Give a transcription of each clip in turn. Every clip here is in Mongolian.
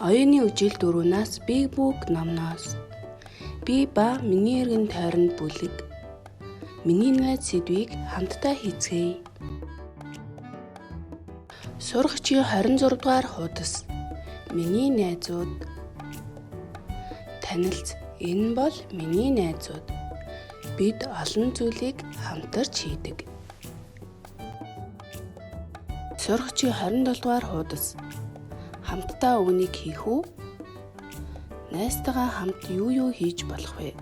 Оюуны үжил 4-наас Big Book номноос. Би ба миний эргэн тойронд бүлэг. Миний найз сэдвийг хамтдаа хийцгээе. Сурагчийн 26 дугаар хуудас. Миний найзууд. Танилц, энэ бол миний найзууд. Бид олон зүйлийг хамтарч хийдэг. Сурагчийн 27 дугаар хуудас. Хамтдаа өгнийг хийх үү? Найзтайгаа хамт юу хийж болох вэ?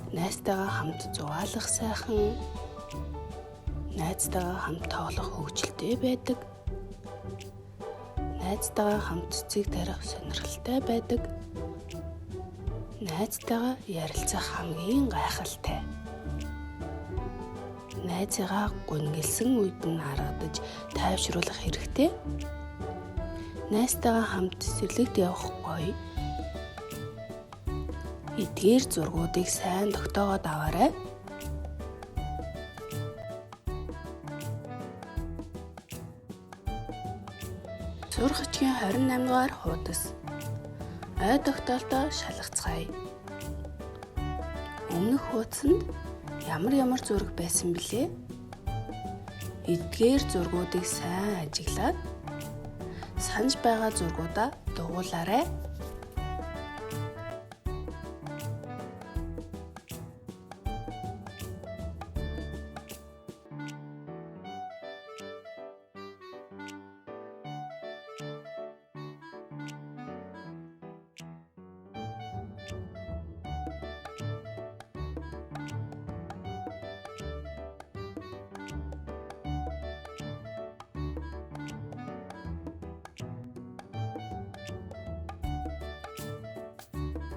Найзтайгаа хамт зугаалах сайхан. Найзтайгаа хамт тоглох хөвгөлтэй байдаг. Найзтайгаа хамт цэцэг тарих сонирхолтой байдаг. Найзтайгаа ярилцах хамгийн гайхалтай. Найзыгаа гүнгэлсэн үед нь харагдаж тайвшруулах хэрэгтэй. Найзтайгаа хамт цэцэрлэгт явах гоё. Эдгээр зургуудыг сайн тогтоогоод аваарай. Сурагчийн 28 дугаар хуудас. Ой тогтоолтоо шалгацгаая. Өмнөх хуудсанд ямар зураг байсан бilé? Эдгээр зургуудыг сайн ажиглаад санаж байгаа зургуудаа дугуулаарай.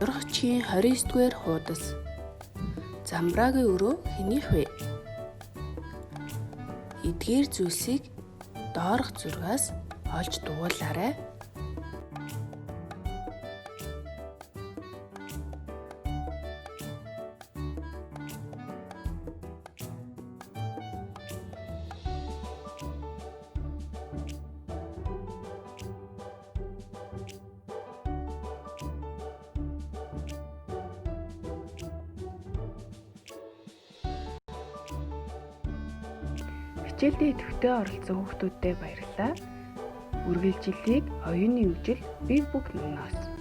Сурагчийн 29 дугаар хуудас. Замбраагийн өрөө хэнийх вэ? Эдгээр зүйлсийг доорх зургаас олж дугуулаарай. Хичээлдээ идэвхтэй оролцсон хүүхдүүдтэй баярлалаа. Үргэлжиллийг оюуны үжил Big Book номноос.